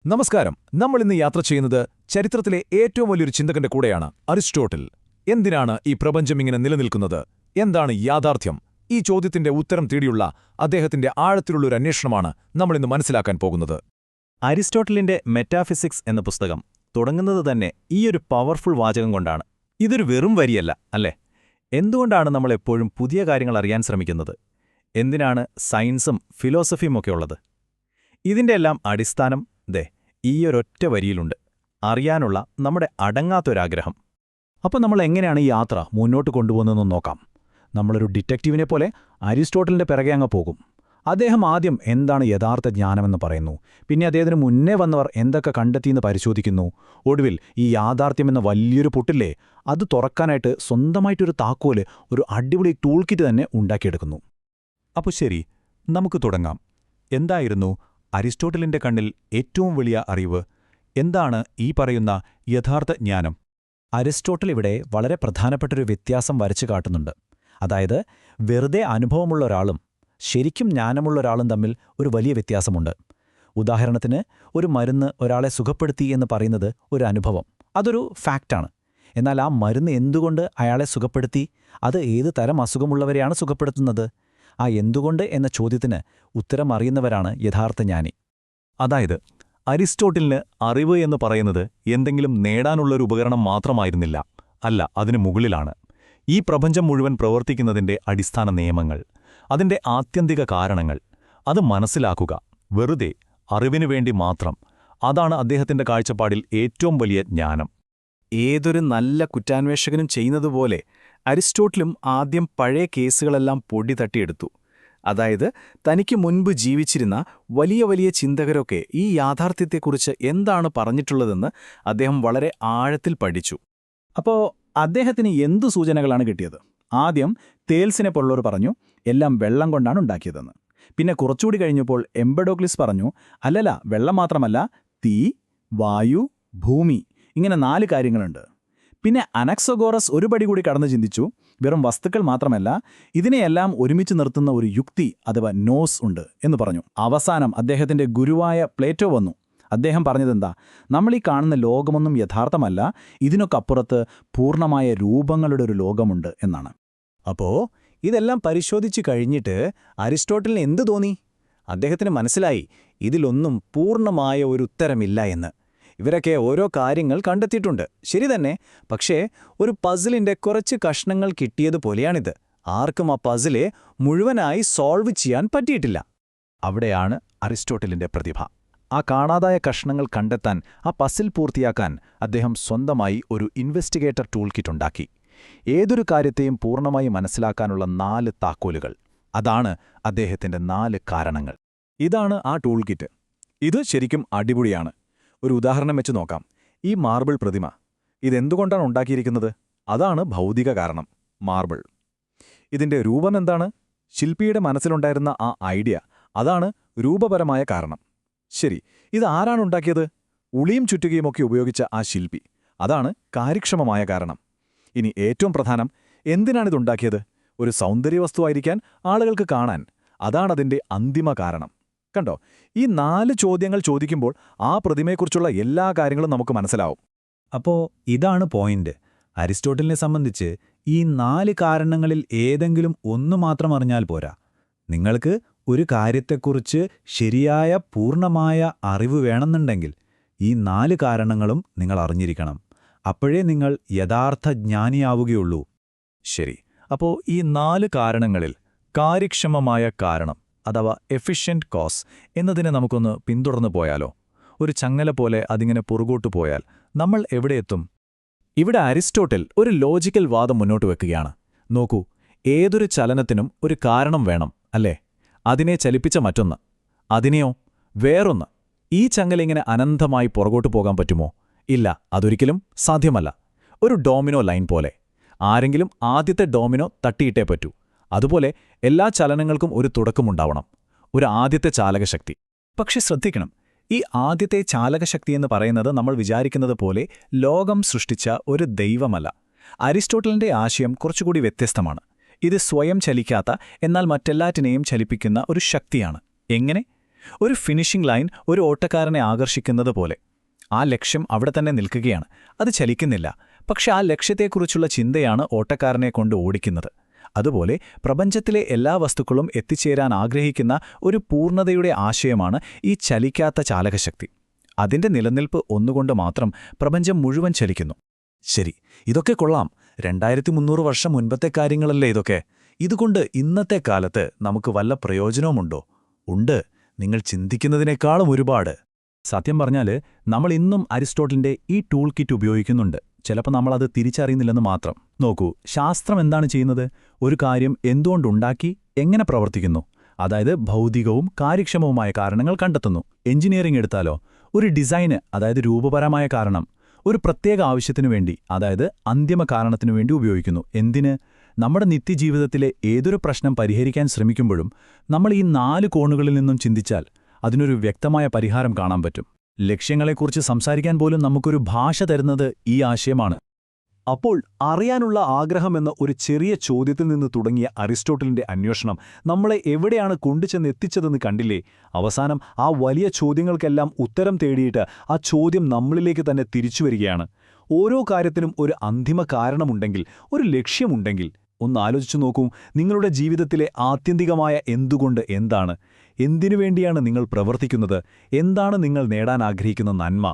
നമസ്കാരം. നമ്മൾ ഇന്ന് യാത്ര ചെയ്യുന്നത് ചരിത്രത്തിലെ ഏറ്റവും വലിയൊരു ചിന്തകന്റെ കൂടെയാണ്, അരിസ്റ്റോട്ടിൽ. എന്തിനാണ് ഈ പ്രപഞ്ചം ഇങ്ങനെ നിലനിൽക്കുന്നത്? എന്താണ് യാഥാർത്ഥ്യം? ഈ ചോദ്യത്തിന്റെ ഉത്തരം തേടിയുള്ള അദ്ദേഹത്തിന്റെ ആഴത്തിലുള്ളൊരു അന്വേഷണമാണ് നമ്മളിന്ന് മനസ്സിലാക്കാൻ പോകുന്നത്. അരിസ്റ്റോട്ടലിന്റെ മെറ്റാഫിസിക്സ് എന്ന പുസ്തകം തുടങ്ങുന്നത് തന്നെ ഈയൊരു പവർഫുൾ വാചകം കൊണ്ടാണ്. ഇതൊരു വെറും വരിയല്ല, അല്ലേ? എന്തുകൊണ്ടാണ് നമ്മൾ എപ്പോഴും പുതിയ കാര്യങ്ങൾ അറിയാൻ ശ്രമിക്കുന്നത്? എന്തിനാണ് സയൻസും ഫിലോസഫിയുമൊക്കെ ഉള്ളത്? ഇതിന്റെ എല്ലാം അടിസ്ഥാനം ഈയൊരൊറ്റ വരിയിലുണ്ട്: അറിയാനുള്ള നമ്മുടെ അടങ്ങാത്തൊരാഗ്രഹം. അപ്പോൾ നമ്മൾ എങ്ങനെയാണ് ഈ യാത്ര മുന്നോട്ട് കൊണ്ടുപോകുന്നതെന്ന് നോക്കാം. നമ്മളൊരു ഡിറ്റക്റ്റീവിനെ പോലെ അരിസ്റ്റോട്ടലിന്റെ പിറകെ അങ്ങ് പോകും. അദ്ദേഹം ആദ്യം എന്താണ് യഥാർത്ഥ ജ്ഞാനമെന്ന് പറയുന്നു, പിന്നെ അദ്ദേഹത്തിന് മുന്നേ വന്നവർ എന്തൊക്കെ കണ്ടെത്തിയെന്ന് പരിശോധിക്കുന്നു. ഒടുവിൽ ഈ യാഥാർത്ഥ്യമെന്ന വലിയൊരു പൊട്ടില്ലേ, അത് തുറക്കാനായിട്ട് സ്വന്തമായിട്ടൊരു താക്കോല്, ഒരു അടിപൊളി ടൂൾ കിറ്റ് തന്നെ ഉണ്ടാക്കിയെടുക്കുന്നു. അപ്പോൾ ശരി, നമുക്ക് തുടങ്ങാം. എന്തായിരുന്നു അരിസ്റ്റോട്ടലിന്റെ കണ്ണിൽ ഏറ്റവും വലിയ അറിവ്? എന്താണ് ഈ പറയുന്ന യഥാർത്ഥ ജ്ഞാനം? അരിസ്റ്റോട്ടൽ ഇവിടെ വളരെ പ്രധാനപ്പെട്ടൊരു വ്യത്യാസം വരച്ചു കാട്ടുന്നുണ്ട്. അതായത്, വെറുതെ അനുഭവമുള്ള ഒരാളും ശരിക്കും ജ്ഞാനമുള്ള ഒരാളും തമ്മിൽ ഒരു വലിയ വ്യത്യാസമുണ്ട്. ഉദാഹരണത്തിന്, ഒരു മരുന്ന് ഒരാളെ സുഖപ്പെടുത്തി എന്ന് പറയുന്നത് ഒരു അനുഭവം, അതൊരു ഫാക്റ്റാണ്. എന്നാൽ ആ മരുന്ന് എന്തുകൊണ്ട് അയാളെ സുഖപ്പെടുത്തി, അത് ഏത് തരം അസുഖമുള്ളവരെയാണ് സുഖപ്പെടുത്തുന്നത്? ആ എന്തുകൊണ്ട് എന്ന ചോദ്യത്തിന് ഉത്തരം അറിയുന്നവരാണ് യഥാർത്ഥ ജ്ഞാനി. അതായത്, അരിസ്റ്റോട്ടലിന് അറിവ് എന്ന് പറയുന്നത് എന്തെങ്കിലും നേടാനുള്ളൊരു ഉപകരണം മാത്രമായിരുന്നില്ല. അല്ല, അതിനു മുകളിലാണ്. ഈ പ്രപഞ്ചം മുഴുവൻ പ്രവർത്തിക്കുന്നതിന്റെ അടിസ്ഥാന നിയമങ്ങൾ, അതിന്റെ ആത്യന്തിക കാരണങ്ങൾ, അത് മനസ്സിലാക്കുക, വെറുതെ അറിവിനു വേണ്ടി മാത്രം. അതാണ് അദ്ദേഹത്തിന്റെ കാഴ്ചപ്പാടിൽ ഏറ്റവും വലിയ ജ്ഞാനം. ഏതൊരു നല്ല കുറ്റാന്വേഷകനും ചെയ്യുന്നതുപോലെ അരിസ്റ്റോട്ടിലും ആദ്യം പഴയ കേസുകളെല്ലാം പൊടി തട്ടിയെടുത്തു. അതായത്, തനിക്ക് മുൻപ് ജീവിച്ചിരുന്ന വലിയ വലിയ ചിന്തകരൊക്കെ ഈ യാഥാർത്ഥ്യത്തെക്കുറിച്ച് എന്താണ് പറഞ്ഞിട്ടുള്ളതെന്ന് അദ്ദേഹം വളരെ ആഴത്തിൽ പഠിച്ചു. അപ്പോൾ അദ്ദേഹത്തിന് എന്തു സൂചനകളാണ് കിട്ടിയത്? ആദ്യം തേൽസിനെ പോലുള്ളവർ പറഞ്ഞു എല്ലാം വെള്ളം കൊണ്ടാണ് ഉണ്ടാക്കിയതെന്ന്. പിന്നെ കുറച്ചുകൂടി കഴിഞ്ഞപ്പോൾ എംപഡോക്ലിസ് പറഞ്ഞു, അല്ലല്ല, വെള്ളം മാത്രമല്ല, തീ, വായു, ഭൂമി, ഇങ്ങനെ 4 കാര്യങ്ങളുണ്ട്. പിന്നെ അനക്സഗോറസ് ഒരു പടി കൂടി കടന്നു ചിന്തിച്ചു, വെറും വസ്തുക്കൾ മാത്രമല്ല, ഇതിനെയെല്ലാം ഒരുമിച്ച് നിർത്തുന്ന ഒരു യുക്തി അഥവാ നോസ് ഉണ്ട് എന്ന് പറഞ്ഞു. അവസാനം അദ്ദേഹത്തിന്റെ ഗുരുവായ പ്ലേറ്റോ വന്നു. അദ്ദേഹം പറഞ്ഞതെന്താ? നമ്മൾ ഈ കാണുന്ന ലോകമൊന്നും യഥാർത്ഥമല്ല, ഇതിനൊക്കെ അപ്പുറത്ത് പൂർണ്ണമായ രൂപങ്ങളുടെ ഒരു ലോകമുണ്ട് എന്നാണ്. അപ്പോ ഇതെല്ലാം പരിശോധിച്ചു കഴിഞ്ഞിട്ട് അരിസ്റ്റോട്ടലിന് എന്തു തോന്നി? അദ്ദേഹത്തിന് മനസ്സിലായി, ഇതിലൊന്നും പൂർണ്ണമായ ഒരു ഉത്തരമില്ല എന്ന്. ഇവരൊക്കെ ഓരോ കാര്യങ്ങൾ കണ്ടെത്തിയിട്ടുണ്ട്, ശരി തന്നെ. പക്ഷേ ഒരു പസിലിന്റെ കുറച്ച് കഷ്ണങ്ങൾ കിട്ടിയതുപോലെയാണിത്. ആർക്കും ആ പസിലെ മുഴുവനായി സോൾവ് ചെയ്യാൻ പറ്റിയിട്ടില്ല. അവിടെയാണ് അരിസ്റ്റോട്ടലിന്റെ പ്രതിഭ. ആ കാണാതായ കഷ്ണങ്ങൾ കണ്ടെത്താൻ, ആ പസിൽ പൂർത്തിയാക്കാൻ അദ്ദേഹം സ്വന്തമായി ഒരു ഇൻവെസ്റ്റിഗേറ്റർ ടൂൾ കിറ്റ് ഉണ്ടാക്കി. ഏതൊരു കാര്യത്തെയും പൂർണ്ണമായി മനസ്സിലാക്കാനുള്ള 4 താക്കോലുകൾ. അതാണ് അദ്ദേഹത്തിന്റെ 4 കാരണങ്ങൾ. ഇതാണ് ആ ടൂൾ കിറ്റ്. ഇത് ശരിക്കും അടിപൊളിയാണ്. ഒരു ഉദാഹരണം വെച്ച് നോക്കാം. ഈ മാർബിൾ പ്രതിമ, ഇതെന്തുകൊണ്ടാണ് ഉണ്ടാക്കിയിരിക്കുന്നത്? അതാണ് ഭൗതിക കാരണം, മാർബിൾ. ഇതിന്റെ രൂപം എന്താണ്? ശില്പിയുടെ മനസ്സിലുണ്ടായിരുന്ന ആ ഐഡിയ, അതാണ് രൂപപരമായ കാരണം. ശരി, ഇത് ആരാണ് ഉണ്ടാക്കിയത്? ഉളിയും ചുറ്റുകയുമൊക്കെ ഉപയോഗിച്ച ആ ശില്പി, അതാണ് കാര്യക്ഷമമായ കാരണം. ഇനി ഏറ്റവും പ്രധാനം, എന്തിനാണിതുണ്ടാക്കിയത്? ഒരു സൗന്ദര്യവസ്തുവായിരിക്കാൻ, ആളുകൾക്ക് കാണാൻ. അതാണതിന്റെ അന്തിമ കാരണം. കണ്ടോ, ഈ 4 ചോദ്യങ്ങൾ ചോദിക്കുമ്പോൾ ആ പ്രതിമയെക്കുറിച്ചുള്ള എല്ലാ കാര്യങ്ങളും നമുക്ക് മനസ്സിലാവും. അപ്പോൾ ഇതാണ് പോയിന്റ്. അരിസ്റ്റോട്ടലിനെ സംബന്ധിച്ച് ഈ 4 കാരണങ്ങളിൽ ഏതെങ്കിലും ഒന്ന് മാത്രം അറിഞ്ഞാൽ പോരാ. നിങ്ങൾക്ക് ഒരു കാര്യത്തെക്കുറിച്ച് ശരിയായ പൂർണ്ണമായ അറിവ് വേണമെന്നുണ്ടെങ്കിൽ ഈ 4 കാരണങ്ങളും നിങ്ങൾ അറിഞ്ഞിരിക്കണം. അപ്പോഴേ നിങ്ങൾ യഥാർത്ഥ ജ്ഞാനിയാവുകയുള്ളൂ. ശരി, അപ്പോൾ ഈ 4 കാരണങ്ങളിൽ കാര്യക്ഷമമായ കാരണം അഥവാ എഫിഷ്യന്റ് കോസ് എന്നതിനെ നമുക്കൊന്ന് പിന്തുടർന്നു പോയാലോ? ഒരു ചങ്ങല പോലെ അതിങ്ങനെ പുറകോട്ടു പോയാൽ നമ്മൾ എവിടെയെത്തും? ഇവിടെ അരിസ്റ്റോട്ടിൽ ഒരു ലോജിക്കൽ വാദം മുന്നോട്ട് വെക്കുകയാണ്. നോക്കൂ, ഏതൊരു ചലനത്തിനും ഒരു കാരണം വേണം, അല്ലേ? അതിനെ ചലിപ്പിച്ച മറ്റൊന്ന്, അതിനെയോ വേറൊന്ന്. ഈ ചങ്ങല ഇങ്ങനെ അനന്തമായി പുറകോട്ടു പോകാൻ പറ്റുമോ? ഇല്ല, അതൊരിക്കലും സാധ്യമല്ല. ഒരു ഡോമിനോ ലൈൻ പോലെ. ആരെങ്കിലും ആദ്യത്തെ ഡോമിനോ തട്ടിയിട്ടേ പറ്റൂ. അതുപോലെ എല്ലാ ചലനങ്ങൾക്കും ഒരു തുടക്കമുണ്ടാവണം, ഒരു ആദ്യത്തെ ചാലകശക്തി. പക്ഷെ ശ്രദ്ധിക്കണം, ഈ ആദ്യത്തെ ചാലകശക്തി എന്ന് പറയുന്നത് നമ്മൾ വിചാരിക്കുന്നത് പോലെ ലോകം സൃഷ്ടിച്ച ഒരു ദൈവമല്ല. അരിസ്റ്റോട്ടലിന്റെ ആശയം കുറച്ചുകൂടി വ്യത്യസ്തമാണ്. ഇത് സ്വയം ചലിക്കാത്ത, എന്നാൽ മറ്റെല്ലാറ്റിനെയും ചലിപ്പിക്കുന്ന ഒരു ശക്തിയാണ്. എങ്ങനെ? ഒരു ഫിനിഷിംഗ് ലൈൻ ഒരു ഓട്ടക്കാരനെ ആകർഷിക്കുന്നത് പോലെ. ആ ലക്ഷ്യം അവിടെ തന്നെ നിൽക്കുകയാണ്, അത് ചലിക്കുന്നില്ല. പക്ഷെ ആ ലക്ഷ്യത്തെക്കുറിച്ചുള്ള ചിന്തയാണ് ഓട്ടക്കാരനെ കൊണ്ട് ഓടിക്കുന്നത്. അതുപോലെ പ്രപഞ്ചത്തിലെ എല്ലാ വസ്തുക്കളും എത്തിച്ചേരാൻ ആഗ്രഹിക്കുന്ന ഒരു പൂർണ്ണതയുടെ ആശയമാണ് ഈ ചലിക്കാത്ത ചാലകശക്തി. അതിന്റെ നിലനിൽപ്പ് ഒന്നുകൊണ്ട് മാത്രം പ്രപഞ്ചം മുഴുവൻ ചലിക്കുന്നു. ശരി, ഇതൊക്കെ കൊള്ളാം. 2300 വർഷം മുൻപത്തെ കാര്യങ്ങളല്ലേ ഇതൊക്കെ? ഇതുകൊണ്ട് ഇന്നത്തെ കാലത്ത് നമുക്ക് വല്ല പ്രയോജനവുമുണ്ടോ? ഉണ്ട്, നിങ്ങൾ ചിന്തിക്കുന്നതിനേക്കാളും ഒരുപാട്. സത്യം പറഞ്ഞാൽ നമ്മൾ ഇന്നും അരിസ്റ്റോട്ടലിന്റെ ഈ ടൂൾ കിറ്റ് ഉപയോഗിക്കുന്നുണ്ട്. ചിലപ്പോൾ നമ്മളത് തിരിച്ചറിയുന്നില്ലെന്ന് മാത്രം. നോക്കൂ, ശാസ്ത്രം എന്താണ് ചെയ്യുന്നത്? ഒരു കാര്യം എന്തുകൊണ്ടുണ്ടാക്കി, എങ്ങനെ പ്രവർത്തിക്കുന്നു, അതായത് ഭൗതികവും കാര്യക്ഷമവുമായ കാരണങ്ങൾ കണ്ടെത്തുന്നു. എഞ്ചിനീയറിംഗ് എടുത്താലോ, ഒരു ഡിസൈന്, അതായത് രൂപപരമായ കാരണം, ഒരു പ്രത്യേക ആവശ്യത്തിനു വേണ്ടി, അതായത് അന്തിമ കാരണത്തിനു വേണ്ടി ഉപയോഗിക്കുന്നു. എന്തിന്? നമ്മുടെ നിത്യജീവിതത്തിലെ ഏതൊരു പ്രശ്നം പരിഹരിക്കാൻ ശ്രമിക്കുമ്പോഴും നമ്മൾ ഈ 4 കോണുകളിൽ നിന്നും ചിന്തിച്ചാൽ അതിനൊരു വ്യക്തമായ പരിഹാരം കാണാൻ പറ്റും. ലക്ഷ്യങ്ങളെക്കുറിച്ച് സംസാരിക്കാൻ പോലും നമുക്കൊരു ഭാഷ തരുന്നത് ഈ ആശയമാണ്. അപ്പോൾ അറിയാനുള്ള ആഗ്രഹമെന്ന ഒരു ചെറിയ ചോദ്യത്തിൽ നിന്ന് തുടങ്ങിയ അരിസ്റ്റോട്ടലിന്റെ അന്വേഷണം നമ്മളെ എവിടെയാണ് കൊണ്ടുചെന്നെത്തിച്ചതെന്ന് കണ്ടില്ലേ? അവസാനം ആ വലിയ ചോദ്യങ്ങൾക്കെല്ലാം ഉത്തരം തേടിയിട്ട് ആ ചോദ്യം നമ്മളിലേക്ക് തന്നെ തിരിച്ചുവരികയാണ്. ഓരോ കാര്യത്തിനും ഒരു അന്തിമ കാരണമുണ്ടെങ്കിൽ, ഒരു ലക്ഷ്യമുണ്ടെങ്കിൽ, ഒന്ന് ആലോചിച്ചു നോക്കൂ. നിങ്ങളുടെ ജീവിതത്തിലെ ആത്യന്തികമായ എന്തുകൊണ്ട് എന്താണ്? എന്തിനുവേണ്ടിയാണ് നിങ്ങൾ പ്രവർത്തിക്കുന്നത്? എന്താണ് നിങ്ങൾ നേടാൻ ആഗ്രഹിക്കുന്ന നന്മ?